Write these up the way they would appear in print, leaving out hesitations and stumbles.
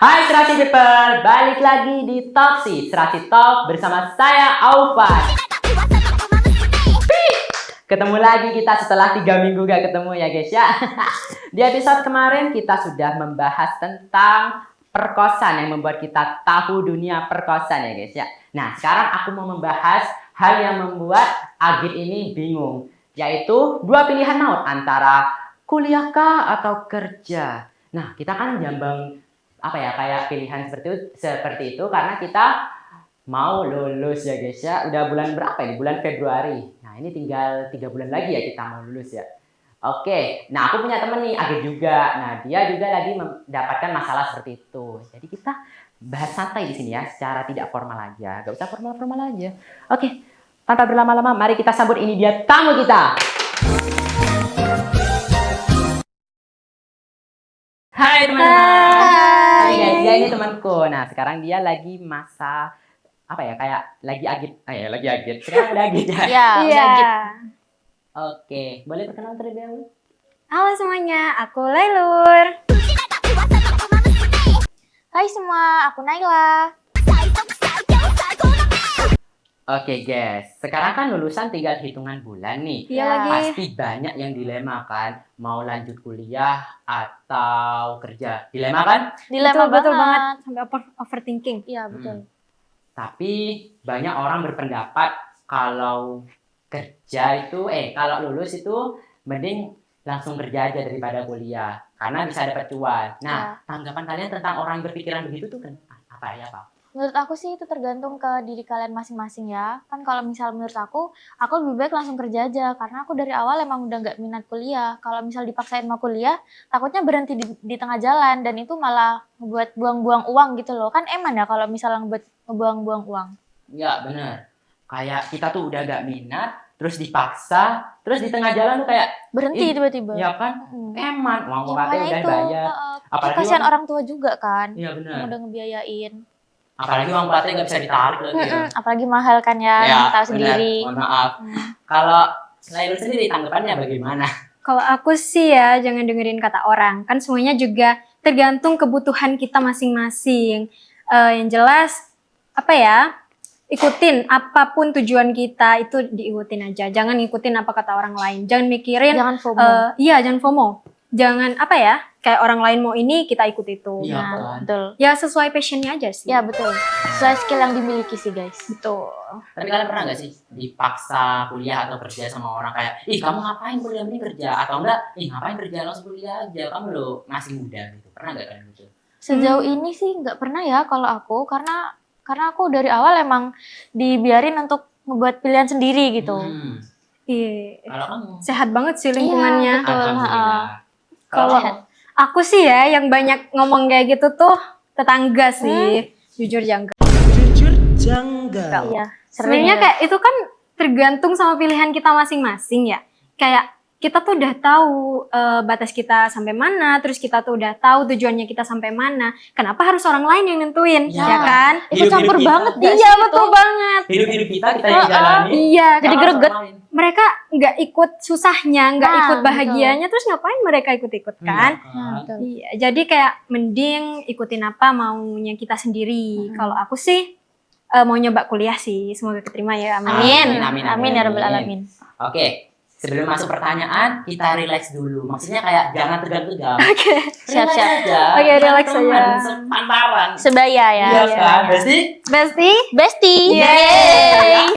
Hai Serasi People, balik lagi di Talksy Serasi Talk bersama saya Aufan. Ketemu lagi kita setelah 3 minggu gak ketemu ya guys ya. Di episode kemarin kita sudah membahas tentang perkosaan yang membuat kita tahu dunia perkosaan ya guys ya. Nah sekarang aku mau membahas hal yang membuat Agit ini bingung, yaitu dua pilihan maut antara kuliah kah atau kerja. Nah kita kan jambang kayak pilihan seperti itu karena kita mau lulus ya guys ya. Udah bulan berapa ini? Bulan Februari. Nah ini tinggal 3 bulan lagi ya kita mau lulus ya. Oke, nah aku punya temen nih Agit juga. Nah dia juga lagi mendapatkan masalah seperti itu. Jadi kita bahas santai di sini ya, secara tidak formal aja. Gak usah formal-formal aja. Oke, tanpa berlama-lama mari kita sambut ini dia tamu kita. Hai teman-teman. Hai guys, dia ini temanku. Nah sekarang dia lagi masa lagi Agit. Sekarang udah Agit ya. Iya, udah gitu. Oke, boleh perkenalan terlebih dahulu? Halo semuanya, aku Lailur. Hai semua, aku Naila. Oke guys, sekarang kan lulusan tinggal hitungan bulan nih. Iya lagi. Pasti banyak yang dilema kan, mau lanjut kuliah atau kerja. Dilema kan? Dilema Betul banget. banget sampai overthinking. Iya, betul. Tapi banyak orang berpendapat kalau kalau lulus itu mending langsung kerja aja daripada kuliah karena bisa dapat cuan. Nah, tanggapan kalian tentang orang yang berpikiran begitu tuh kan apa? Menurut aku sih itu tergantung ke diri kalian masing-masing ya. Kan kalau misal menurut aku lebih baik langsung kerja aja. Karena aku dari awal emang udah nggak minat kuliah. Kalau misal dipaksain mau kuliah, takutnya berhenti di tengah jalan. Dan itu malah ngebuat buang-buang uang gitu loh. Kan eman ya kalau misalnya ngebuang-buang uang. Ya bener. Kayak kita tuh udah gak minat, terus dipaksa, terus di tengah jalan tuh kayak Berhenti tiba-tiba. ya kan? Eman, uang Ya, UKT udah itu, bayar. Apalagi kasihan orang tua juga kan. Iya Yang bener. udah ngebiayain. Apalagi uang UKT gak bisa ditarik lagi. Ya. Apalagi mahal kan ya, tahu sendiri. Mohon maaf. Kalau Lailur sendiri tanggapannya bagaimana? Kalau aku sih ya jangan dengerin kata orang. Kan semuanya juga tergantung kebutuhan kita masing-masing. Yang jelas ikutin apapun tujuan kita itu diikutin aja. Jangan ngikutin apa kata orang lain. Jangan mikirin. Jangan FOMO. Jangan FOMO. Jangan kayak orang lain mau ini kita ikut itu. Iya, Nah, kan? Betul. ya sesuai passionnya aja sih. Ya betul. Sesuai skill yang dimiliki sih guys. Betul. Tapi kalian pernah gak sih dipaksa kuliah atau kerja sama orang kayak, ih kamu ngapain kuliah ini kerja? Atau enggak, ih ngapain kerja langsung kuliah aja, kamu lo masih muda gitu. Pernah gak kalian gitu? Sejauh ini sih nggak pernah ya kalau aku karena aku dari awal emang dibiarin untuk ngebuat pilihan sendiri gitu. Iya. Kalau kamu? Sehat banget sih lingkungannya. Iya, betul. Alhamdulillah. Kalau aku sih ya yang banyak ngomong kayak gitu tuh tetangga sih. Jujur janggal. Iya. Sebenarnya ya. kayak itu kan tergantung sama pilihan kita masing-masing ya. Kayak kita tuh udah tahu batas kita sampai mana, terus kita tuh udah tahu tujuannya kita sampai mana. Kenapa harus orang lain yang nentuin, Ya. ya kan? Itu campur Hidup-hidup banget kita. gak Iya sih betul itu? banget. Hidup kita yang jalani. Iya, Jadi Jangan greget. orang lain. mereka nggak ikut susahnya, nggak Nah, ikut bahagianya, terus ngapain mereka ikut-ikut kan? Iya, kan? Iya, jadi kayak mending ikutin apa maunya kita sendiri. Kalau aku sih mau nyoba kuliah sih, semoga keterima ya. Amin. Amin, amin, Amin ya rabbal amin. alamin. Oke, sebelum masuk pertanyaan, kita relax dulu. Maksudnya kayak jangan tegang-tegang. Oke. Siap-siap. aja. Oke, relax Teman, aja. sepantaran. Sebaya ya. Iya kan, Besti? Besti? Bestie. Yeay.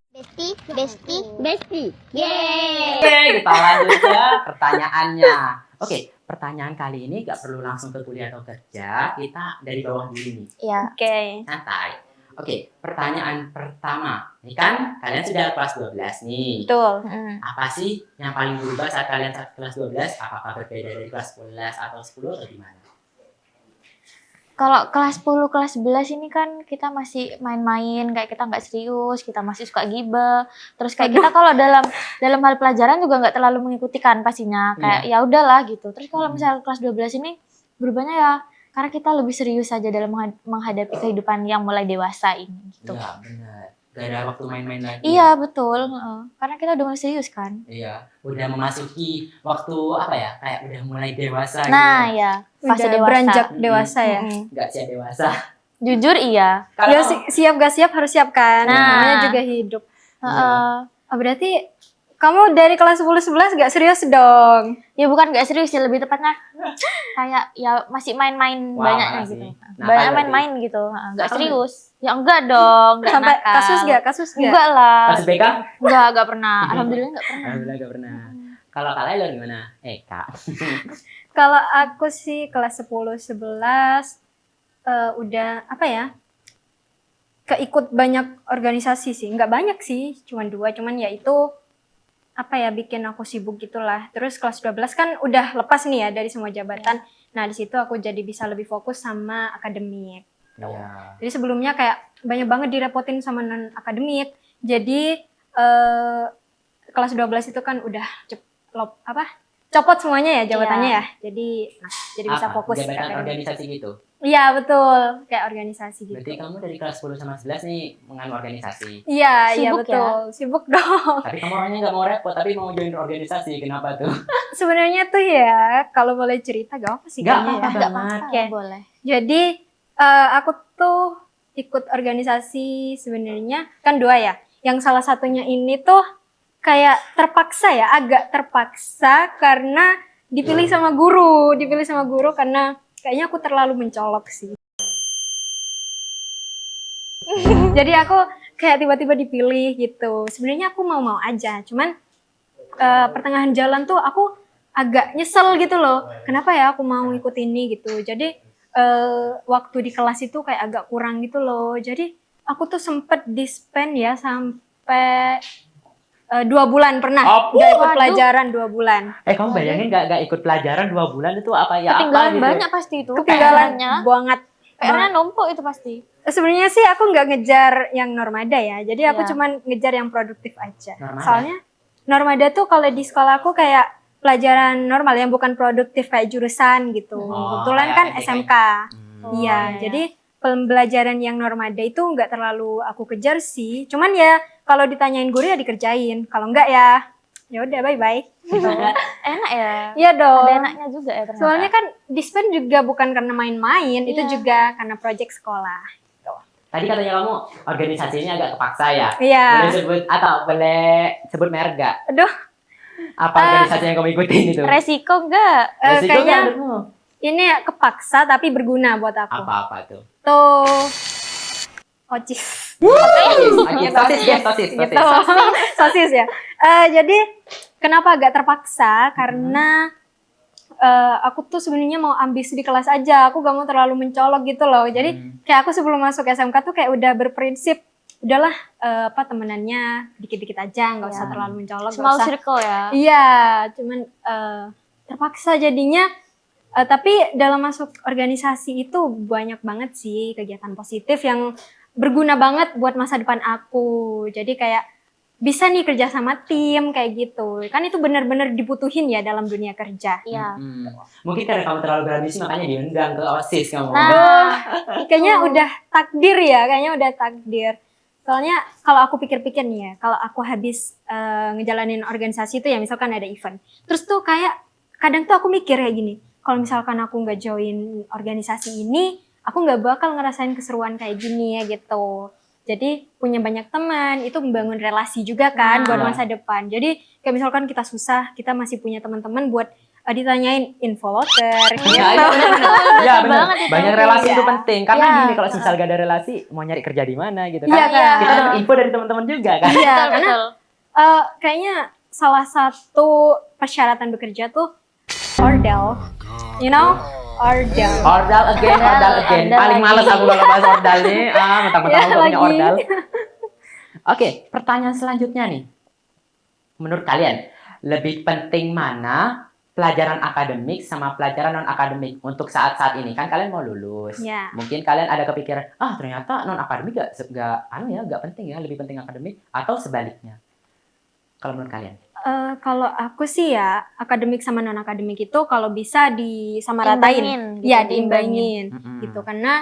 Bestie. Yeay. Oke, kita lanjut ke pertanyaannya. Oke, pertanyaan kali ini gak perlu langsung ke kuliah atau kerja. Kita dari bawah dulu nih, Iya. Oke. santai. Oke, pertanyaan pertama. Ini kan kalian sudah kelas 12 nih. Betul. Apa sih yang paling berubah saat kalian kelas 12? Apakah berbeda dari kelas 11 atau 10 atau gimana? Kalau kelas 10, kelas 11 ini kan kita masih main-main, kayak kita nggak serius, kita masih suka gibah. Terus kayak kita kalau dalam hal pelajaran juga nggak terlalu mengikuti kan pastinya. Kayak ya udahlah gitu. Terus kalau misalnya kelas 12 ini berubahnya ya karena kita lebih serius saja dalam menghadapi kehidupan yang mulai dewasa ini gitu. Iya, benar. Gak ada waktu main-main lagi. Iya betul, karena kita udah mulai serius kan. Iya, udah memasuki waktu apa ya? Kayak udah mulai dewasa Nah gitu. ya, fase Udah dewasa. beranjak dewasa ya. Gak siap dewasa. Jujur iya. Ya Kalau siap gak siap harus siap kan. Nah. Namanya juga hidup. Heeh. Oh, berarti kamu dari kelas 10-11 gak serius dong? Ya bukan gak serius sih, lebih tepatnya kayak ya masih main-main Wah, banyaknya makasih. gitu. Nakal Banyak berarti. main-main gitu, gak Nakal serius. Ya enggak dong, enggak Sampai nakal. kasus gak? Kasus gak? Enggak lah. pas BK? Enggak pernah. Alhamdulillah enggak pernah. Alhamdulillah gak pernah. Kalau kalian lo gimana? Kak. Kalau aku sih kelas 10-11 udah apa ya? Keikut banyak organisasi sih. Nggak banyak sih, cuman 2. Cuman ya itu apa ya, bikin aku sibuk gitulah. Terus kelas 12 kan udah lepas nih ya dari semua jabatan. Nah, di situ aku jadi bisa lebih fokus sama akademik. Iya. Jadi sebelumnya kayak banyak banget direpotin sama non akademik. Jadi kelas 12 itu kan udah copot semuanya ya jabatannya ya. Jadi bisa Apa? fokus ke Jabatan akademik. organisasi gitu. Iya betul, kayak organisasi gitu. Berarti kamu dari kelas 10 sama 11 nih menganu organisasi. Iya Sibuk betul, sibuk dong. Tapi kamu orangnya nggak mau repot, tapi mau join organisasi. Kenapa tuh? Sebenarnya tuh ya, kalau boleh cerita gak apa sih Nggak kayaknya ya. apa-apa. Enggak banget. apa-apa, Oke. boleh. Jadi aku tuh ikut organisasi sebenarnya kan 2 ya. Yang salah satunya ini tuh kayak terpaksa ya, agak terpaksa karena dipilih sama guru karena kayaknya aku terlalu mencolok sih. Jadi aku kayak tiba-tiba dipilih gitu. Sebenarnya aku mau-mau aja, cuman pertengahan jalan tuh aku agak nyesel gitu loh. Kenapa ya aku mau ikut ini gitu. Jadi waktu di kelas itu kayak agak kurang gitu loh. Jadi aku tuh sempet dispen ya sampai 2 bulan pernah. Oh, Gak ikut waduh. pelajaran 2 bulan. Kamu bayangin nggak ikut pelajaran 2 bulan itu apa ya? Ketinggalan apa gitu? banyak pasti itu. Ketinggalan PR-nya. banget. PR-nya numpuk itu pasti. Sebenarnya sih aku nggak ngejar yang normada ya. Jadi aku Iya. cuman ngejar yang produktif aja. Normada? Soalnya normada tuh kalau di sekolah aku kayak pelajaran normal yang bukan produktif kayak jurusan gitu. Oh, Kebetulan kayak kan PTK. SMK. Hmm. Oh, Iya, iya. jadi pembelajaran yang normada itu nggak terlalu aku kejar sih. Cuman ya kalau ditanyain guru ya dikerjain. Kalau enggak ya udah bye-bye. Gitu. Enak ya. Iya dong. Ada enaknya juga ya ternyata. Soalnya kan dispen juga bukan karena main-main, itu Iya. juga karena proyek sekolah. Tadi katanya kamu organisasinya agak kepaksa ya? Iya. Boleh sebut atau boleh sebut merek nggak? Aduh, Apa organisasi yang kamu ikutin itu? resiko enggak? Resiko kayaknya nggak menurutmu? ini kepaksa tapi berguna buat aku. Apa-apa tuh? Tuh, OCIS. Sosis. Gitu. Sosis ya. Jadi kenapa agak terpaksa? Karena aku tuh sebenarnya mau ambisi di kelas aja. Aku gak mau terlalu mencolok gitu loh. Jadi kayak aku sebelum masuk SMK tuh kayak udah berprinsip, udahlah temenannya dikit-dikit aja, nggak usah Iya. terlalu mencolok. nggak Small usah. circle ya. Iya, cuman terpaksa jadinya. Tapi dalam masuk organisasi itu banyak banget sih kegiatan positif yang berguna banget buat masa depan aku. Jadi kayak bisa nih kerja sama tim kayak gitu. Kan itu benar-benar dibutuhin ya dalam dunia kerja. Iya. Mungkin karena kamu terlalu berambisi makanya diundang ke OSIS kamu. Nah, Kayaknya udah takdir ya, kayaknya udah takdir. Soalnya kalau aku pikir-pikir nih ya, kalau aku habis ngejalanin organisasi itu ya misalkan ada event. Terus tuh kayak kadang tuh aku mikir kayak gini, kalau misalkan aku nggak join organisasi ini, aku nggak bakal ngerasain keseruan kayak gini ya gitu. Jadi punya banyak teman, itu membangun relasi juga kan buat masa depan. Jadi kayak misalkan kita susah, kita masih punya teman-teman buat ditanyain info loter gitu. Ya benar. banget itu. Banyak relasi Iya. itu penting. Karena Iya. gini kalau misal gak ada relasi, mau nyari kerja di mana gitu Iya kan. kan? Kita dapat info dari teman-teman juga kan. Iya, betul, karena betul. kayaknya salah satu persyaratan bekerja tuh ordal. You know? Ordal. Ordal again. Ordal Paling males lagi. aku kalau bahas ordal nih. Mentang-mentang Ya, aku punya lagi. ordal. Oke, pertanyaan selanjutnya nih. Menurut kalian, lebih penting mana pelajaran akademik sama pelajaran non-akademik untuk saat-saat ini? Kan kalian mau lulus. Ya. Mungkin kalian ada kepikiran, ternyata non-akademik gak penting ya, lebih penting akademik. Atau sebaliknya. Kalau menurut kalian? Kalau aku sih ya, akademik sama non-akademik itu kalau bisa disamaratain. Diimbangin, gitu, Ya, diimbangin. diimbangin. Gitu. Karena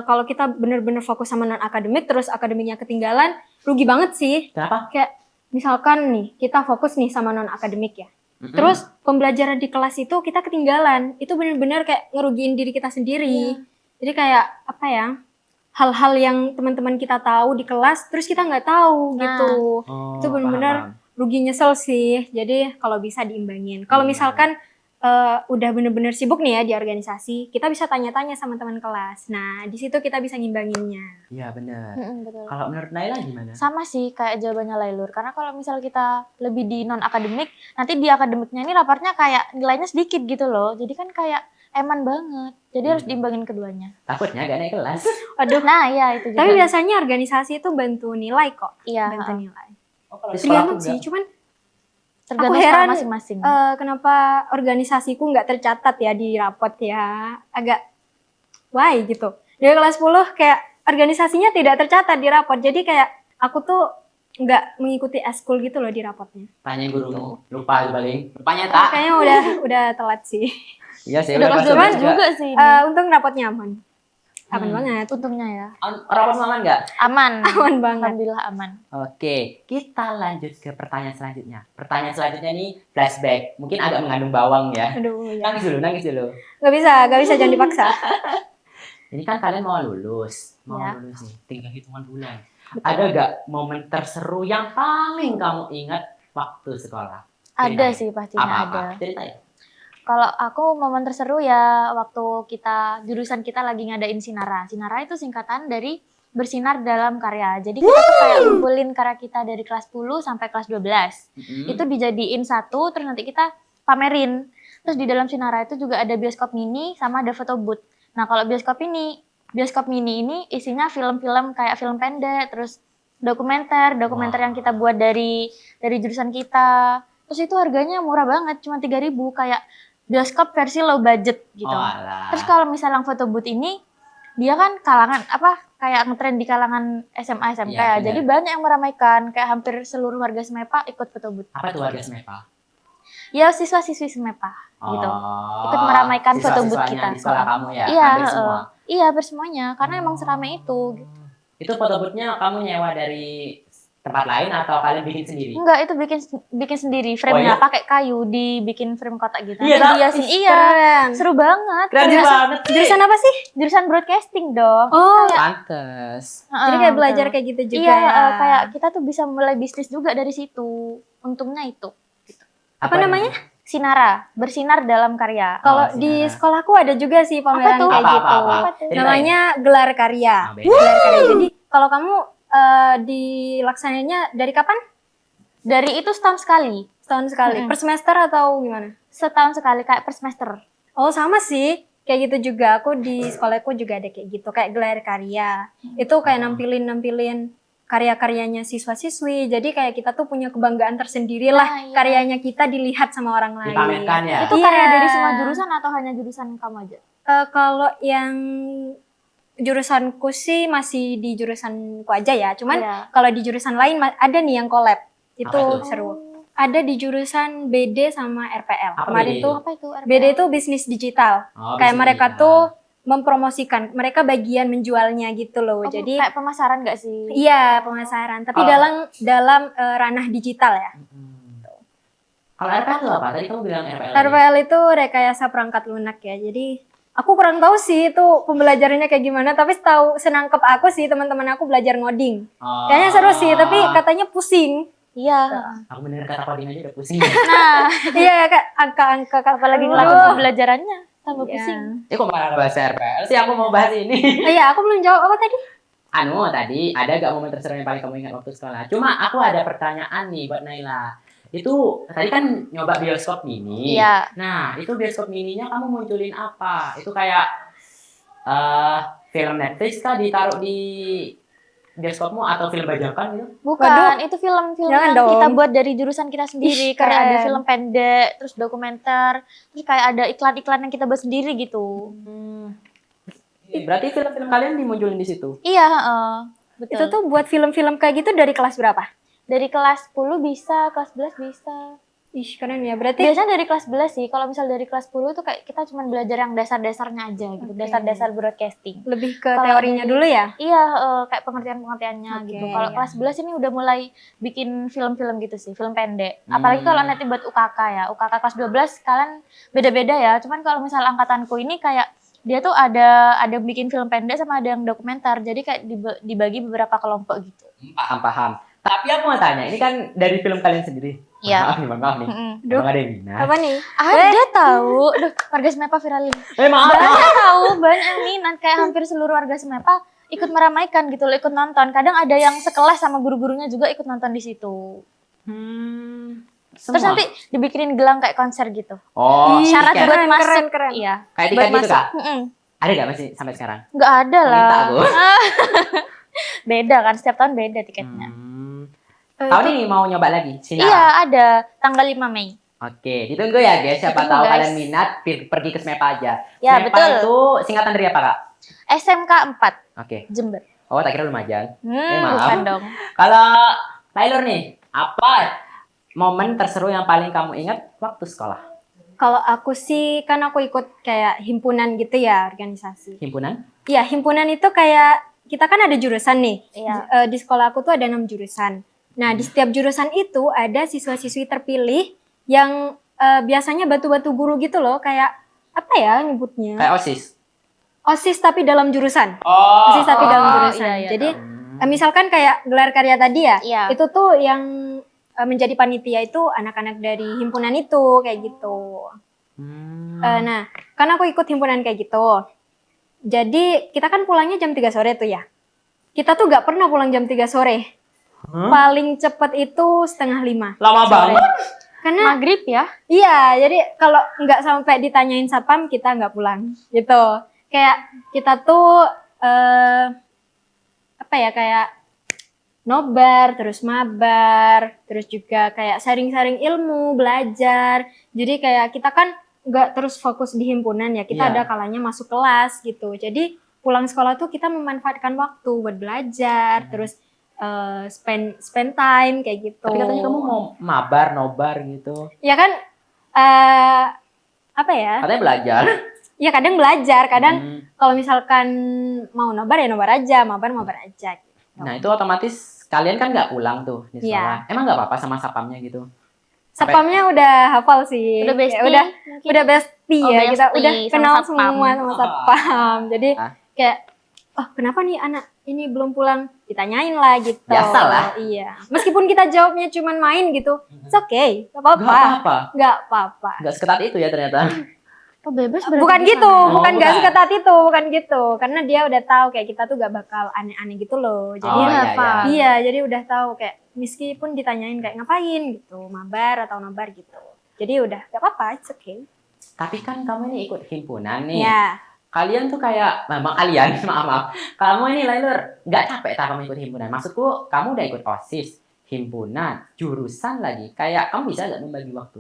kalau kita bener-bener fokus sama non akademik terus akademiknya ketinggalan, rugi banget sih. Kenapa? Kayak misalkan nih kita fokus nih sama non akademik ya. Mm-mm. Terus pembelajaran di kelas itu kita ketinggalan, itu bener-bener kayak ngerugiin diri kita sendiri. Jadi kayak apa ya? Hal-hal yang teman-teman kita tahu di kelas, terus kita nggak tahu Nah. gitu. Oh, Itu bener-bener rugi nyesel sih. Jadi kalau bisa diimbangin. Kalau Iya. misalkan udah bener-bener sibuk nih ya di organisasi, kita bisa tanya-tanya sama teman kelas. Nah, di situ kita bisa ngimbanginnya. Iya benar. Betul. Kalau menurut Naila gimana? Sama sih kayak jawabannya Lailur. Karena kalau misal kita lebih di non akademik, nanti di akademiknya ini raportnya kayak nilainya sedikit gitu loh. Jadi kan kayak eman banget. Jadi harus diimbangin keduanya. Takutnya gak naik kelas. Aduh, Nah, iya itu juga. tapi biasanya organisasi itu bantu nilai kok. iya, Bantu nilai. Oh, kalau di sekolah Tergantung aku sih, enggak. cuman tergantung aku heran, sekolah masing-masing. kenapa organisasiku nggak tercatat ya di rapot ya. Agak why gitu. Dari kelas 10 kayak organisasinya tidak tercatat di rapot. Jadi kayak aku tuh nggak mengikuti eskul gitu loh di rapotnya. Tanya gurumu. Lupa paling. Lupanya tak. Kayaknya udah telat sih. Iya sih. Udah kelas 12 juga sih ini. Untung rapotnya aman. Aman banget. Untungnya ya. Rapor aman nggak? Aman. Aman banget. Alhamdulillah aman. Oke, kita lanjut ke pertanyaan selanjutnya. Pertanyaan selanjutnya nih flashback. Mungkin agak mengandung bawang ya. Aduh ya. Nangis dulu. Nggak bisa jangan dipaksa. Ini kan kalian mau lulus Ya. nih, tinggal hitungan bulan. Ada gak momen terseru yang paling kamu ingat waktu sekolah? Ada Ceritain. sih pastinya ada. Apa-apa? Ceritain. Kalau aku momen terseru ya waktu jurusan kita lagi ngadain Sinara. Sinara itu singkatan dari bersinar dalam karya. Jadi kita tuh kayak ngumpulin karya kita dari kelas 10 sampai kelas 12. Mm-mm. Itu dijadiin satu, terus nanti kita pamerin. Terus di dalam Sinara itu juga ada bioskop mini sama ada foto booth. Nah kalau bioskop mini ini isinya film-film kayak film pendek, terus dokumenter yang kita buat dari jurusan kita. Terus itu harganya murah banget, cuma 3.000, kayak bioskop versi low budget gitu. Oh, alah. Terus kalau misalnya foto booth ini, dia kan kalangan kayak ngetren di kalangan SMA SMK Iya, ya. benar. Jadi banyak yang meramaikan, kayak hampir seluruh warga Semepa ikut foto booth. Apa tuh warga Semepa? Ya siswa-siswi Semepa gitu. Ikut meramaikan foto booth Siswa-siswanya kita. di sekolah kamu ya? Iya, Hampir semua. iya bersemuanya, karena emang seramai itu. Gitu. Itu foto booth-nya kamu nyewa dari tempat lain atau kalian bikin sendiri? Enggak, itu bikin sendiri frame-nya, iya? pakai kayu, dibikin frame kotak gitu. Iya, Nanti tak? dihiasin. Iya, Keren. seru banget. Keren banget. Jurusan apa sih? Jurusan broadcasting dong. Oh, Pantes. jadi kayak belajar kayak gitu juga iya, ya. kayak kita tuh bisa mulai bisnis juga dari situ. Untungnya itu. Apa namanya? Sinara, bersinar dalam karya. Kalau Oh, di Sinara. sekolahku ada juga sih pameran tuh? kayak Apa, gitu. apa? Ceritain. Namanya gelar karya. Ah, beda. Gelar karya. Jadi kalau kamu dilaksananya dari kapan? Dari itu setahun sekali. Setahun sekali. Mm-mm. Per semester atau gimana? Setahun sekali, kayak per semester. Oh sama sih. Kayak gitu juga. Aku di sekolahku juga ada kayak gitu. Kayak gelar karya. Itu kayak nampilin karya-karyanya siswa-siswi. Jadi kayak kita tuh punya kebanggaan tersendiri lah. Nah, iya. Karyanya kita dilihat sama orang lain. Dipamerkan ya? Itu Iya. karya dari semua jurusan atau hanya jurusan kamu aja? Kalau yang jurusanku sih masih di jurusanku aja ya. Cuman Iya. kalau di jurusan lain ada nih yang collab. Itu Apa tuh? seru. Ada di jurusan BD sama RPL. Apa Kemarin BD tuh Apa itu? RPL? BD itu bisnis digital. Oh, Kayak bisa mereka dibilang. tuh mempromosikan, mereka bagian menjualnya gitu loh. Oh, Jadi kayak pemasaran gak sih? iya pemasaran, tapi Oh. dalam ranah digital ya. Kalau RPL itu apa? Tadi kamu bilang RPL. RPL itu rekayasa perangkat lunak ya. Jadi aku kurang tahu sih itu pembelajarannya kayak gimana, tapi tahu senangkep aku sih teman-teman aku belajar ngoding. Oh. Kayaknya seru sih, tapi katanya pusing. Iya. Aku bener kata coding aja udah pusing. Nah, Iya kak, angka-angka apalagi Aduh. ngelakuin pembelajarannya tambah Iya. pusing. Ya kok malah bahas RPL sih, aku mau bahas ini. Iya, aku belum jawab apa tadi? Tadi ada gak momen terseru yang paling kamu ingat waktu sekolah? Cuma aku ada pertanyaan nih buat Naila. Itu tadi kan nyoba bioskop mini. Iya. Nah, itu bioskop mininya kamu munculin apa? Itu kayak film Netflix kah ditaruh di bioskopmu atau film bajakan gitu? Bukan, Waduh. itu film-film Jangan yang dong. kita buat dari jurusan kita sendiri. Ih, Kayak ada keren. film pendek, terus dokumenter, terus kayak ada iklan-iklan yang kita buat sendiri gitu. Berarti film-film kalian dimunculin di situ? Iya, betul. Itu tuh buat film-film kayak gitu dari kelas berapa? Dari kelas 10 bisa, kelas 11 bisa. Ih, keren ya. Berarti Biasanya dari kelas 11 sih. Kalau misal dari kelas 10 tuh kayak kita cuma belajar yang dasar-dasarnya aja gitu. Oke. Dasar-dasar broadcasting. lebih ke Kalau teorinya dari- dulu ya? Iya, kayak pengertian-pengertiannya Oke, gitu. Kalau iya. kelas 11 ini udah mulai bikin film-film gitu sih, film pendek. Apalagi kalau nanti buat UKK ya. UKK kelas 12 kalian beda-beda ya. Cuman kalau misal angkatanku ini kayak dia tuh ada bikin film pendek sama ada yang dokumenter. Jadi kayak dibagi beberapa kelompok gitu. Paham. Tapi aku mau tanya, ini kan dari film kalian sendiri. Iya. Maaf nih. Mm-mm. Duh. Emang ada yang minat? Apa nih? Ada tahu. Duh, warga Semepa viralin. Maaf. Banyak tahu, banyak yang minat kayak hampir seluruh warga Semepa ikut meramaikan gitu loh, ikut nonton. Kadang ada yang sekelas sama guru-gurunya juga ikut nonton di situ. Terus Semua? nanti dibikinin gelang kayak konser gitu. Oh, Syarat tiket. buat Keren, masuk. keren. Iya. Kayak Buat tiket gitu, masuk. Kak? Mm-mm. Ada nggak masih sampai sekarang? Nggak ada lah. Minta aku. Beda kan, setiap tahun beda tiketnya. Tahun ini mau nyoba lagi? Sinar? Iya, ada tanggal 5 Mei. Oke, ditunggu ya guys. Siapa Ditunggu, tahu guys. kalian minat, pergi ke SMEPA aja. Ya, SMEPA betul. itu singkatan dari apa, Kak? SMK 4 Oke. Jember. Oh, tak kira Lumajang. maaf. Bukan dong. Kalau Taylor nih, apa momen terseru yang paling kamu ingat waktu sekolah? Kalau aku sih, kan aku ikut kayak himpunan gitu ya, organisasi. Himpunan? Iya, himpunan itu kayak, kita kan ada jurusan nih. Iya. Di sekolah aku tuh ada 6 jurusan. Nah, di setiap jurusan itu ada siswa-siswi terpilih yang biasanya batu-batu guru gitu loh, kayak apa ya nyebutnya? Kayak OSIS? OSIS tapi dalam jurusan. Oh. OSIS tapi dalam oh, jurusan. iya, iya, Jadi Hmm. misalkan kayak gelar karya tadi ya, Iya. itu tuh yang menjadi panitia itu anak-anak dari himpunan itu kayak gitu. Nah, kan aku ikut himpunan kayak gitu. Jadi kita kan pulangnya jam 3 sore tuh ya. Kita tuh gak pernah pulang jam 3 sore. Paling cepet itu 4:30. Lama sore. banget. Karena Maghrib ya. iya, jadi kalau nggak sampai ditanyain satpam kita nggak pulang gitu. Kayak kita tuh apa ya, kayak nobar, terus mabar, terus juga kayak sharing-sharing ilmu, belajar. Jadi kayak kita kan nggak terus fokus di himpunan ya, kita Iya. ada kalanya masuk kelas gitu. Jadi pulang sekolah tuh kita memanfaatkan waktu buat belajar, terus spend time kayak gitu. Tapi katanya kamu mau mabar, nobar gitu. Ya kan, apa ya? Katanya belajar. Ya kadang belajar, kadang Hmm. kalau misalkan mau nobar ya nobar aja, mabar aja. Gitu. Nah, itu otomatis kalian kan nggak pulang tuh di Iya. sekolah. Emang nggak apa-apa sama sapamnya gitu? Satpamnya udah hafal sih. Udah bestie. Kayak mungkin. udah bestie Oh, ya, kita bestie udah sama kenal satpam. semua sama satpam. Jadi Ah. kayak, oh kenapa nih anak ini belum pulang? Ditanyain lah gitu. Biasalah. Iya. Meskipun kita jawabnya cuman main gitu, it's okay, gak Nggak apa-apa. apa-apa. Gak apa-apa. Nggak seketat itu ya ternyata. Oh, bebas berarti Bukan di gitu, sana. bukan Oh, gak bukan. seketat itu, bukan gitu. Karena dia udah tahu kayak kita tuh gak bakal aneh-aneh gitu loh. Jadi Oh, iya, iya, Pak. iya. iya, jadi udah tahu kayak meskipun ditanyain kayak ngapain gitu, mabar atau nobar gitu. Jadi udah gak apa-apa, it's okay. Tapi kan kamu ini ikut himpunan nih. Ya, Kalian tuh kayak, memang kalian, maaf. Kamu ini Lailur, nggak capek tak kamu ikut himpunan? Maksudku, kamu udah ikut OSIS, himpunan, jurusan lagi. Kayak kamu bisa nggak membagi waktu?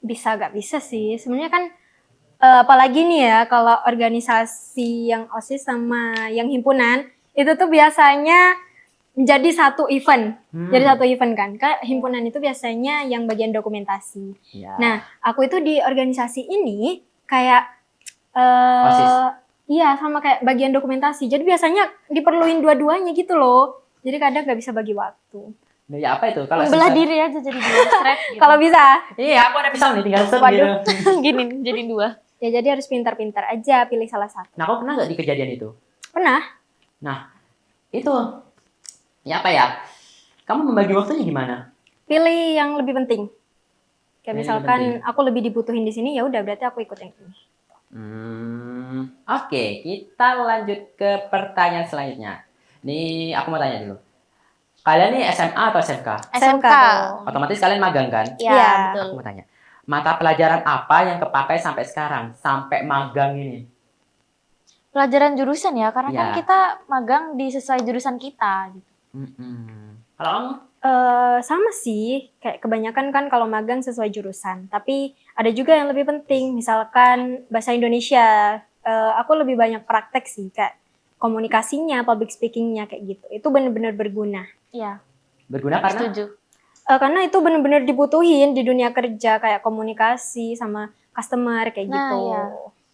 bisa gak bisa sih. Sebenarnya kan apalagi nih ya kalau organisasi yang OSIS sama yang himpunan itu tuh biasanya menjadi satu event. Jadi satu event kan. Kayak himpunan itu biasanya yang bagian dokumentasi. Ya. Nah, aku itu di organisasi ini kayak OSIS. iya sama kayak bagian dokumentasi. Jadi biasanya diperluin dua-duanya gitu loh. Jadi kadang nggak bisa bagi waktu. Nah, ya apa itu? Kalau Belah susah- diri aja jadi dua strap gitu. Kalau bisa, Iya, aku ada pisau nih, tinggal set Waduh. gitu. gini jadi dua. ya jadi harus pintar-pintar aja pilih salah satu. Nah, kau pernah nggak di kejadian itu? Pernah? Itu, ya apa ya? Kamu membagi waktunya gimana? Pilih yang lebih penting. Kayak Pilih misalkan yang penting. aku lebih dibutuhin di sini, ya udah berarti aku ikut yang ini. Oke, kita lanjut ke pertanyaan selanjutnya. Nih, aku mau tanya dulu. Kalian nih SMA atau SMK? SMK. dong. Otomatis kalian magang kan? Iya, Iya. betul. Aku mau tanya. Mata pelajaran apa yang kepakai sampai sekarang? Sampai magang ini? Pelajaran jurusan ya, karena kan Iya. kita magang di sesuai jurusan kita gitu. Kalau kamu? Sama sih, kayak kebanyakan kan kalau magang sesuai jurusan. Tapi ada juga yang lebih penting, misalkan bahasa Indonesia. Aku lebih banyak praktek sih, kayak komunikasinya, public speakingnya kayak gitu. Itu benar-benar berguna. Iya, Berguna karena? setuju. Karena itu bener-bener dibutuhin di dunia kerja, kayak komunikasi sama customer kayak Nah, gitu. iya.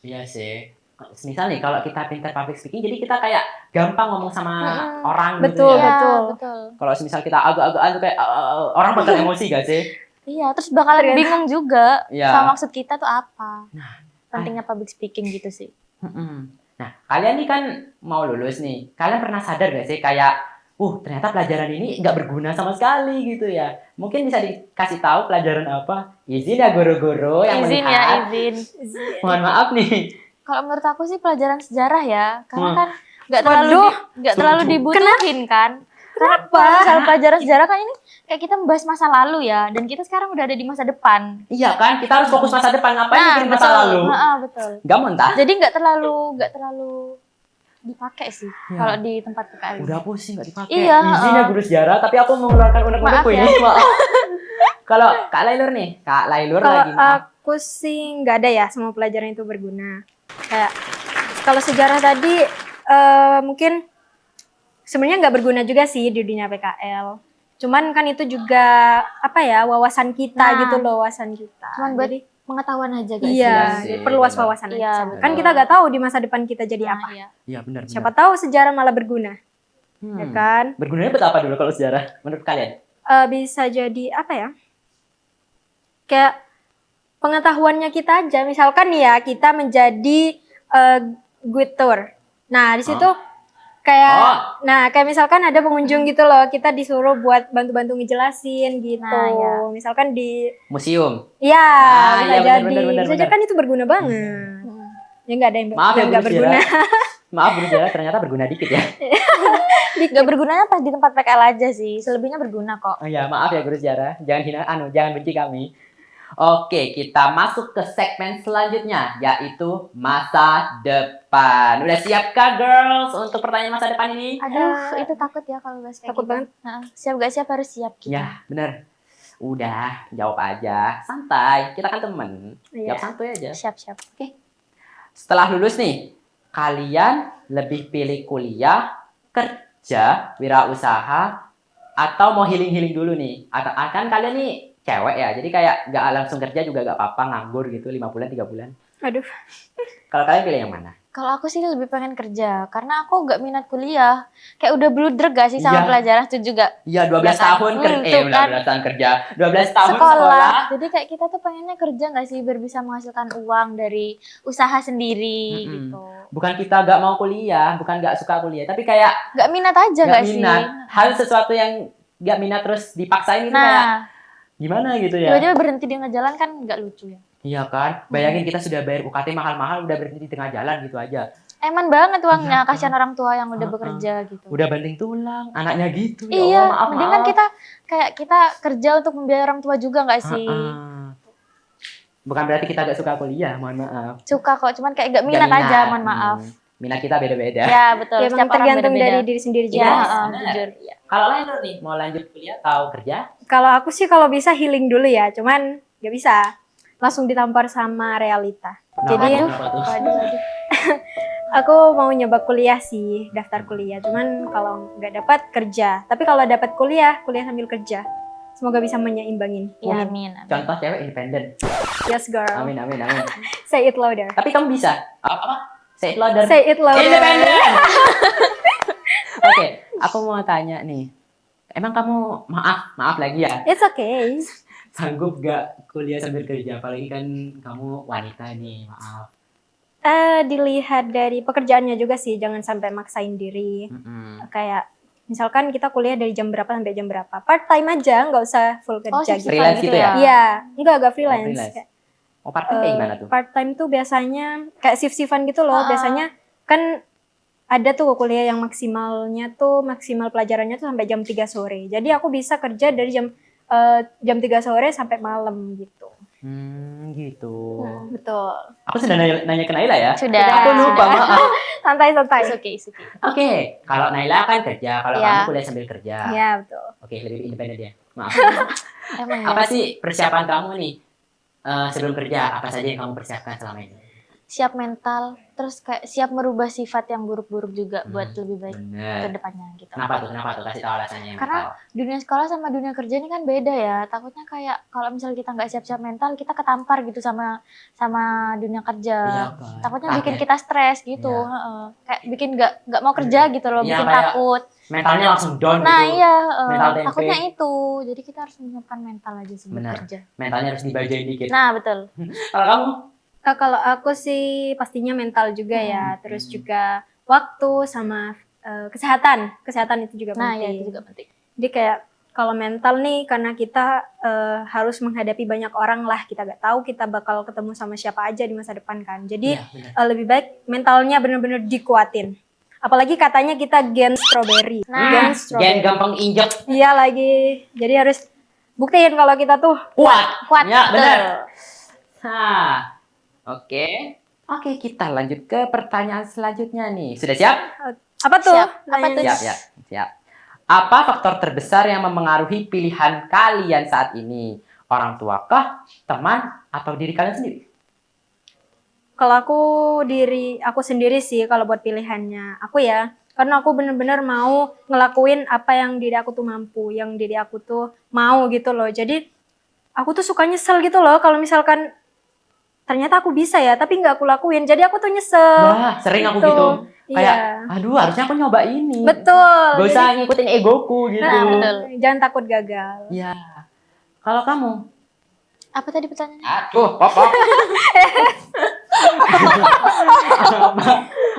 Iya sih. Misal nih kalau kita pintar public speaking, jadi kita kayak gampang ngomong sama orang gitu Betul, ya. betul. Betul. Kalau misal kita agak-agan tuh kayak orang bakal emosi gak sih? Iya, terus bakalan Ternyata. bingung juga Iya. sama maksud kita tuh apa. Pentingnya public speaking gitu sih. Nah, kalian nih kan mau lulus nih. Kalian pernah sadar gak sih kayak, ternyata pelajaran ini nggak berguna sama sekali gitu ya. Mungkin bisa dikasih tahu pelajaran apa? Izin ya guru-guru yang Izin melihat. ya, izin. Mohon maaf nih. Kalau menurut aku sih pelajaran sejarah ya, karena kan nggak Waduh. terlalu dibutuhin kan. Karena kalau misal pelajaran sejarah kan ini kayak kita membahas masa lalu ya, dan kita sekarang udah ada di masa depan. Iya kan, kita harus fokus masa depan. Ngapain mikirin masa betul. lalu? Betul. Gak mentah. Jadi nggak terlalu dipakai sih Ya. kalau di tempat PKL. Udah pusing gak dipakai. Iya, Izin ya guru sejarah, tapi aku mengeluarkan unek-unekku Maaf ya. ini. Maaf. Kalau Kak Lailur nih, Kak Lailur Kalau lagi maaf. aku sih nggak ada ya semua pelajaran itu berguna. Kayak kalau sejarah tadi mungkin sebenarnya nggak berguna juga sih di dunia PKL. Cuman kan itu juga apa ya wawasan kita Nah. gitu loh, wawasan kita. Cuman buat Jadi, pengetahuan aja guys. iya, sih, jadi perluas benar. wawasan Iya, aja. betul. Kan kita nggak tahu di masa depan kita jadi apa. Iya. Iya benar. Siapa tahu sejarah malah berguna, ya kan? Bergunanya buat apa dulu kalau sejarah menurut kalian? Bisa jadi apa ya? Kayak pengetahuannya kita aja. Misalkan nih ya kita menjadi guide tour. Nah di situ kayak, nah kayak misalkan ada pengunjung gitu loh, kita disuruh buat bantu-bantu ngejelasin gitu. Nah, ya. Misalkan di, Museum. ya bisa iya, jadi. benar, Bisa benar. jadi kan itu berguna banget. Ya nggak ada yang, Maaf ya yang guru nggak berguna. sejarah. Maaf guru sejarah ternyata berguna dikit ya. Nggak bergunanya pas di tempat PKL aja sih. Selebihnya berguna kok. Oh iya, maaf ya guru sejarah. Jangan hina, jangan benci kami. Oke, kita masuk ke segmen selanjutnya, yaitu masa depan. Udah siapkah girls untuk pertanyaan masa depan ini? Aduh, itu takut ya kalau bahas kayak Takut gitu. banget. Nah, siap gak siap harus siap kita. Ya, bener. Udah, jawab aja. Santai, kita kan temen. Iya. Jawab santai aja. Siap. Setelah lulus nih, kalian lebih pilih kuliah, kerja, wirausaha, atau mau healing-healing dulu nih? Atau kan kalian nih cewek ya, jadi kayak nggak langsung kerja juga nggak apa-apa, nganggur gitu 5 bulan, 3 bulan. Aduh. Kalau kalian pilih yang mana? Kalau aku sih lebih pengen kerja, karena aku gak minat kuliah. Kayak udah bludreg gak sih sama Iya. pelajaran itu juga. Iya, 12 Ya kan? tahun kerja. Tuh kan. 12 tahun kerja. 12 tahun sekolah. Jadi kayak kita tuh pengennya kerja gak sih biar bisa menghasilkan uang dari usaha sendiri gitu. Bukan kita nggak mau kuliah, bukan nggak suka kuliah, tapi kayak Gak minat aja nggak gak sih? minat. Hal sesuatu yang nggak minat terus dipaksain itu kayak Nah, gimana gitu ya? tiba-tiba berhenti di tengah jalan kan gak lucu ya. Iya kan? Bayangin kita sudah bayar UKT mahal-mahal udah berhenti di tengah jalan gitu aja. Eman banget uangnya, Iya, kasihan orang tua yang udah Uh-uh. bekerja gitu. Udah banting tulang, anaknya gitu. Ya Iya, Allah, maaf, mending kan kita kerja untuk membiayai orang tua juga gak sih? Bukan berarti kita gak suka kuliah, mohon maaf. Suka kok, cuman kayak gak Nggak minat aja, mohon maaf. Minat kita beda-beda. Ya betul, Ya, setiap emang orang tergantung beda-beda. dari diri sendiri Iya, juga. benar. jujur. Kalau lain nih, mau lanjut kuliah atau kerja? Kalau aku sih kalau bisa healing dulu ya, cuman nggak bisa. Langsung ditampar sama realita. Jadi Kenapa tuh? Waduh. aku mau nyoba kuliah sih, daftar kuliah. Cuman kalau nggak dapat kerja. Tapi kalau dapat kuliah sambil kerja. Semoga bisa menyeimbangin. Ya, amin. Contoh cewek independen. Yes girl. Amin, amin, amin. Say it louder. Tapi kamu bisa. Apa? Say it louder. Say it louder. Independen. Oke, aku mau tanya nih. Emang kamu maaf lagi ya, It's okay. sanggup gak kuliah sambil kerja? Apalagi kan kamu wanita nih, maaf. Dilihat dari pekerjaannya juga sih, jangan sampai maksain diri. Kayak misalkan kita kuliah dari jam berapa sampai jam berapa. Part time aja, nggak usah full kerja gitu. Freelance gitu ya? Iya, enggak freelance. freelance. Kayak, Oh, part time kayak gimana tuh? part time tuh biasanya kayak shift-shiftan gitu loh. Biasanya kan ada tuh kuliah yang maksimal pelajarannya tuh sampai jam 3 sore. Jadi aku bisa kerja dari jam 3 sore sampai malam gitu. Gitu. Betul. Aku sudah nanya ke Naila ya? Sudah. Aku lupa, maaf. Santai-santai. It's okay. Oke, kalau Naila kan kerja, kalau Iya. kamu kuliah sambil kerja. Iya, betul. Oke, lebih independen ya. Maaf. Emang ya. Apa sih persiapan kamu nih sebelum kerja? Apa saja yang kamu persiapkan selama ini? siap mental, terus kayak siap merubah sifat yang buruk-buruk juga buat lebih baik ke Bener. depannya gitu. Kenapa tuh? Kasih tahu alasannya yang Karena dunia sekolah sama dunia kerja ini kan beda ya. Takutnya kayak kalau misalnya kita nggak siap-siap mental, kita ketampar gitu sama dunia kerja. Iya, kan. Takutnya Kaget. bikin kita stres gitu. Iya. Heeh. Kayak bikin nggak mau kerja gitu loh, Iya, bikin kayak takut. mentalnya langsung down Nah gitu. iya, Mental tempe. takutnya itu. Jadi kita harus menyiapkan mental aja sebelum Benar. kerja. Mentalnya harus dibajain dikit. Nah betul. Kalau kamu? Kalau aku sih pastinya mental juga ya, terus juga waktu sama kesehatan itu juga Nah penting. ya itu juga penting. Jadi kayak kalau mental nih, karena kita harus menghadapi banyak orang lah, kita gak tahu kita bakal ketemu sama siapa aja di masa depan kan. Jadi Iya, benar. lebih baik mentalnya bener-bener dikuatin. Apalagi katanya kita gen strawberry. Nah, Gen gampang injek. Iya lagi. Jadi harus buktiin kalau kita tuh Kuat. Ya, betul. benar. Nah, oke, kita lanjut ke pertanyaan selanjutnya nih. Sudah siap? apa tuh? Siap. Apa tuh? Siap. Apa faktor terbesar yang memengaruhi pilihan kalian saat ini? Orang tua kah, teman, atau diri kalian sendiri? Kalau aku sendiri sih kalau buat pilihannya aku ya, karena aku bener-bener mau ngelakuin apa yang diri aku tuh mampu, yang diri aku tuh mau gitu loh. Jadi aku tuh suka nyesel gitu loh kalau misalkan ternyata aku bisa ya, tapi nggak aku lakuin. Jadi aku tuh nyesel. Nah, sering aku gitu. Kayak, Iya. aduh harusnya aku nyoba ini. Betul. Gak usah ngikutin egoku gitu. Nah, betul. Jangan takut gagal. Iya. Kalau kamu? Apa tadi pertanyaannya? Aduh, popok.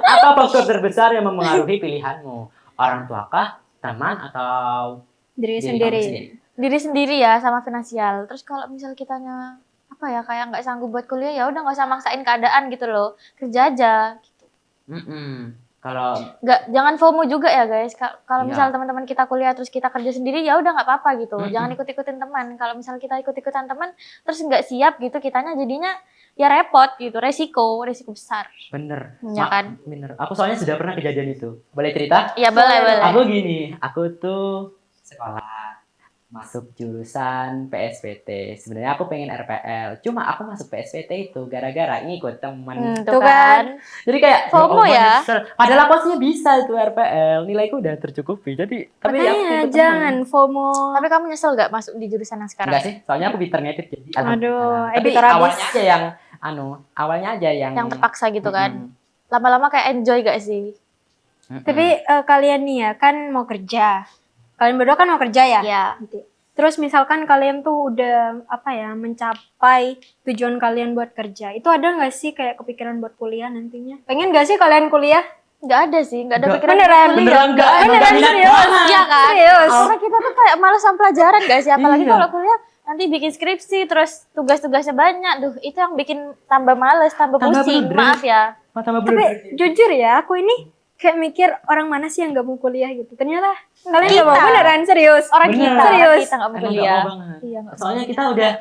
Apa faktor terbesar yang memengaruhi pilihanmu? Orang tua kah, teman, atau Diri diri sendiri. kamu sendiri? Diri sendiri ya sama finansial. Terus kalau misal kitanya apa ya kayak nggak sanggup buat kuliah ya udah nggak usah maksain keadaan gitu loh, kerja aja. Kalau Jangan FOMO juga ya guys. Kalau Iya. misal teman-teman kita kuliah terus kita kerja sendiri ya udah nggak apa-apa gitu. Jangan ikut-ikutin teman. Kalau misal kita ikut-ikutan teman terus nggak siap gitu, kitanya jadinya ya repot gitu, resiko besar. bener, Ya kan? bener. Aku soalnya sudah pernah kejadian itu. Boleh cerita? Ya boleh. Aku gini, aku tuh sekolah masuk jurusan PSPT. Sebenarnya aku pengen RPL, cuma aku masuk PSPT itu gara-gara ngikut teman. Tuh kan. Jadi kayak FOMO ya? nyesel. Padahal aku aslinya bisa itu RPL, nilaiku udah tercukupi. Jadi tapi aku Makanya ikut jangan teman. FOMO. Tapi kamu nyesel gak masuk di jurusan yang sekarang? Enggak sih, soalnya aku pinternya itu jadi. Aduh, tapi editor habis. awalnya aja yang Yang terpaksa gitu kan. Mm-mm. Lama-lama kayak enjoy gak sih? Tapi kalian nih ya kan mau kerja. Kalian berdua kan mau kerja ya? Iya. Nanti. Terus misalkan kalian tuh udah mencapai tujuan kalian buat kerja. Itu ada nggak sih kayak kepikiran buat kuliah nantinya? Pengen nggak sih kalian kuliah? Gak ada sih, gak ada Nggak. pikiran Beneran? kuliah. Beneran nggak? Emang Beneran nggak minat serius? banget. Iya kan? Serius? Karena kita tuh kayak malas sama pelajaran gak sih? Apalagi Iya. kalau kuliah nanti bikin skripsi, terus tugas-tugasnya banyak. Duh, itu yang bikin tambah males, tambah Tambah pusing. bener. Maaf ya. Tambah Tapi jujur ya, aku ini kayak mikir orang mana sih yang nggak mau kuliah gitu. Ternyata kalian Kita. nggak mau, beneran serius. Orang Bener. kita, Serius. orang kita gak mau Emang kuliah. nggak mau banget. Iya, nggak Soalnya mau. kita udah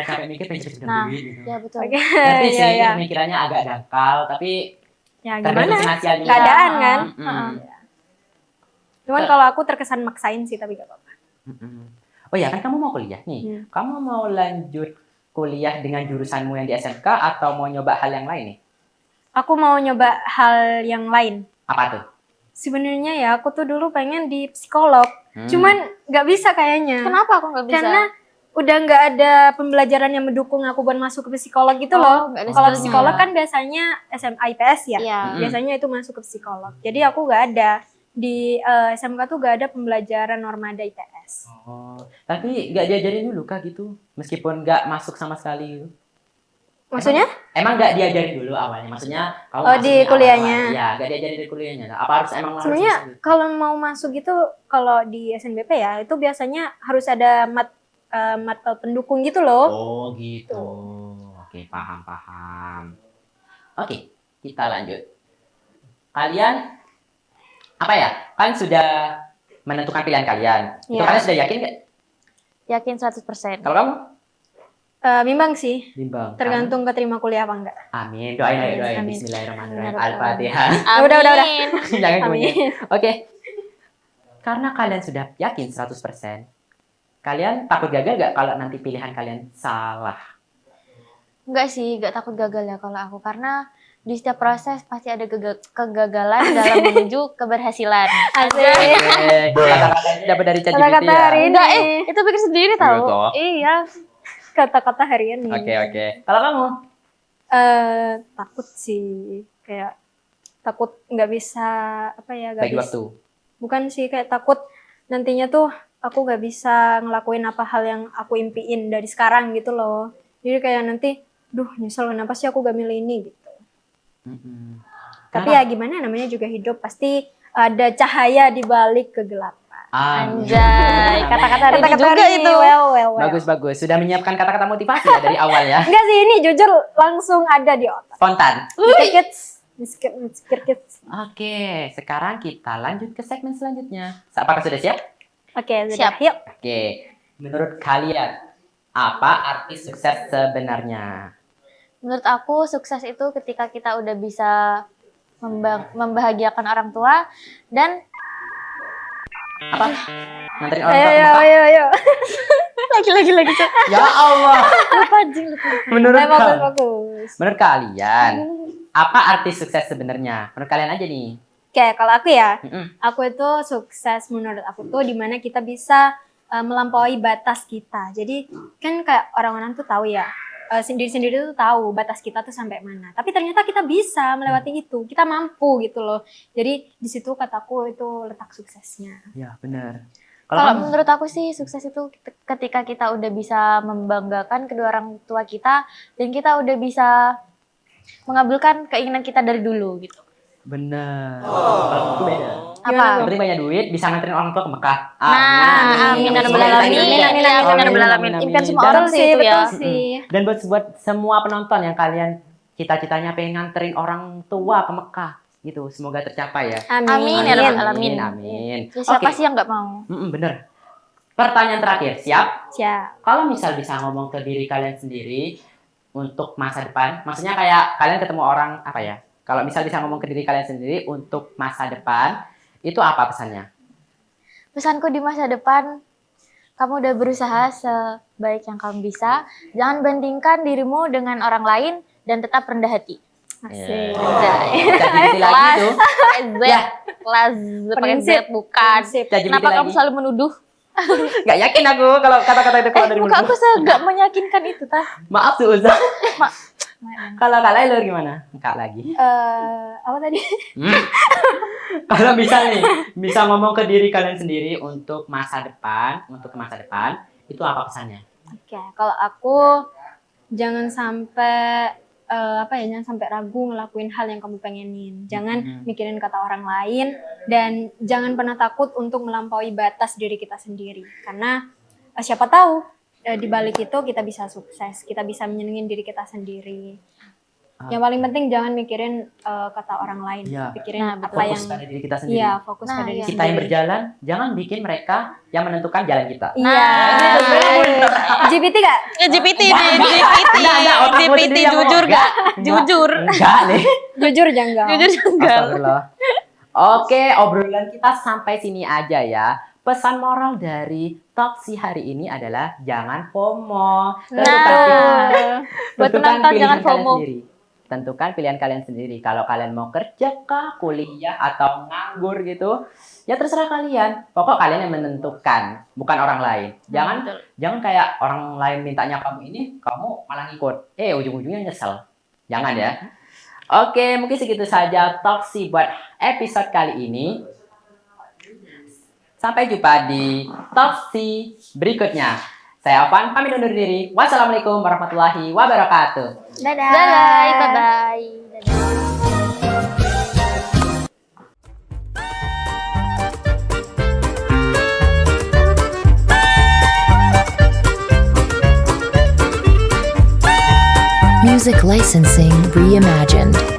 capek mikir pengen cepet Nah, duit gitu. ya betul. Oke, Ngerti iya, sih iya. pemikirannya agak dangkal, tapi Ya tergantung gimana? finansial juga. Keadaan kan. Mm-mm. Cuman kalau aku terkesan maksain sih, tapi gak apa-apa. Mm-mm. Oh ya kan kamu mau kuliah nih. Kamu mau lanjut kuliah dengan jurusanmu yang di SMK atau mau nyoba hal yang lain nih? Aku mau nyoba hal yang lain. Apa tuh? Sebenarnya ya aku tuh dulu pengen di psikolog. Cuman nggak bisa kayaknya. Kenapa aku gak bisa? Karena udah nggak ada pembelajaran yang mendukung aku buat masuk ke psikolog gitu loh. nggak ada Kalau skillnya. psikolog kan biasanya SMA IPS ya. Iya. Biasanya itu masuk ke psikolog. Jadi aku nggak ada. Di SMK tuh nggak ada pembelajaran normada IPS. Oh, tapi nggak diajarin dulu kah gitu? Meskipun nggak masuk sama sekali gitu. Maksudnya? Emang nggak diajarin dulu awalnya? Maksudnya kamu Oh, di masuknya kuliahnya. awal-awal. Iya, nggak diajarin di kuliahnya. Apa harus Sebenarnya masuk? kalau mau masuk gitu, kalau di SNBP ya, itu biasanya harus ada mata pendukung gitu loh. Oh gitu. Oke, paham. Oke, kita lanjut. Kalian apa ya? Kalian sudah menentukan pilihan kalian. Itu Iya. kalian sudah yakin nggak? Yakin 100%. Kalau kamu? Bimbang sih, Bimbang. tergantung keterima kuliah apa enggak. Amin. Doain. Amin. Bismillahirrahmanirrahim. Amin. Al-Fatihah. Udah. Jangan Amin. kemudian. Oke. Karena kalian sudah yakin 100%, kalian takut gagal gak kalau nanti pilihan kalian salah? Enggak sih, enggak takut gagal ya kalau aku. Karena di setiap proses pasti ada kegagalan dalam menuju keberhasilan. Asik. Oke, kata-kata ini dapat dari ChatGPT Kata-kata ya. hari ini. Enggak, itu pikir sendiri Iya, tahu. toh. Iya. Kata-kata hari ini. Oke. Kalau kamu? Takut sih, kayak takut nggak bisa nggak Bagi bisa. waktu. Bukan sih, kayak takut nantinya tuh aku nggak bisa ngelakuin apa hal yang aku impiin dari sekarang gitu loh. Jadi kayak nanti, nyesel kenapa sih aku gak milih ini gitu. Tapi ya gimana, namanya juga hidup, pasti ada cahaya di balik kegelapan. Anjay, kata-kata hari ini Kata-kata juga hari ini, itu. well. Bagus. Sudah menyiapkan kata-kata motivasi ya dari awal ya. Enggak sih, ini jujur langsung ada di otak. Spontan. Mikir kids. Oke, sekarang kita lanjut ke segmen selanjutnya. Apakah sudah siap? Oke, sudah. Siap. Yuk. Oke, menurut kalian apa arti sukses sebenarnya? Menurut aku sukses itu ketika kita udah bisa membahagiakan orang tua dan Apa? Nganterin orang tua ke Mekah? Ayo. lagi Cok. Ya Allah. lupa anjing. Menurut kalian apa arti sukses sebenarnya? Menurut kalian aja nih. Oke, kalau aku ya, Mm-mm. aku itu sukses menurut aku tuh dimana kita bisa melampaui batas kita. Jadi kan kayak orang-orang tuh tahu ya, sendiri-sendiri tuh tahu batas kita tuh sampai mana. Tapi ternyata kita bisa melewati itu, kita mampu gitu loh. Jadi di situ kataku itu letak suksesnya. Ya benar. Kalau kamu? menurut aku sih sukses itu ketika kita udah bisa membanggakan kedua orang tua kita dan kita udah bisa mengabulkan keinginan kita dari dulu gitu. Benar. Kalau aku beda. Apa? Yang penting banyak duit, bisa nganterin orang tua ke Mekah. Amin ya rabbal alamin. Amin ya rabbal alamin. Impian semua orang sih itu ya. Betul sih. Dan buat semua penonton yang kalian cita-citanya pengen nganterin orang tua ke Mekah gitu, semoga tercapai ya. Amin ya rabbal alamin. Amin. Ya, siapa Oke. sih yang nggak mau? Bener. Pertanyaan terakhir, siap? Siap. Kalau misal bisa ngomong ke diri kalian sendiri untuk masa depan, maksudnya kayak kalian ketemu orang apa ya? Kalau misal bisa ngomong ke diri kalian sendiri untuk masa depan, itu apa pesannya? Pesanku di masa depan, kamu udah berusaha sebaik yang kamu bisa. Jangan bandingkan dirimu dengan orang lain dan tetap rendah hati. Asik. Jadi lagi tuh. Kelas pakai Z bukan. Prinsip. Kenapa kamu selalu menuduh? Gak yakin aku kalau kata-kata itu keluar dari Muka aku mulutmu. nggak meyakinkan itu, Tah. Maaf tuh Uza. Ma- Kalau Kak Lailur gimana? Kak lagi. Apa tadi? Kalau misal nih, bisa ngomong ke diri kalian sendiri untuk masa depan, itu apa pesannya? Oke, kalau aku jangan sampai jangan sampai ragu ngelakuin hal yang kamu pengenin. Jangan mikirin kata orang lain dan jangan pernah takut untuk melampaui batas diri kita sendiri. Karena siapa tahu di balik itu kita bisa sukses, kita bisa menyenengin diri kita sendiri. Yang paling penting jangan mikirin kata orang lain, Iya. pikirin Nah, apa Fokus yang pada diri kita sendiri. iya, fokus Nah, pada diri iya. Kita yang sendiri. berjalan, jangan bikin mereka yang menentukan jalan kita. Iya. GPT gak? GPT Enggak, otakmu GPT sendiri yang ngomong. jujur gak? Enggak. Jujur. Enggak nih. Jujur janggal. Jujur enggak. Astagfirullah. Oke, obrolan kita sampai sini aja ya. Pesan moral dari Talksy hari ini adalah jangan FOMO. Buat penonton jangan FOMO. Tentukan pilihan kalian sendiri. Kalau kalian mau kerja kah, kuliah atau nganggur gitu, ya terserah kalian. Pokok kalian yang menentukan, bukan orang lain. Jangan kayak orang lain mintanya kamu ini, kamu malah ngikut. Ujung-ujungnya nyesel. Jangan ya. Oke, mungkin segitu saja Talksy buat episode kali ini. Sampai jumpa di Talksy berikutnya. Saya Ovan, pamit undur diri. Wassalamualaikum warahmatullahi wabarakatuh. Dadah. Bye. Music licensing reimagined.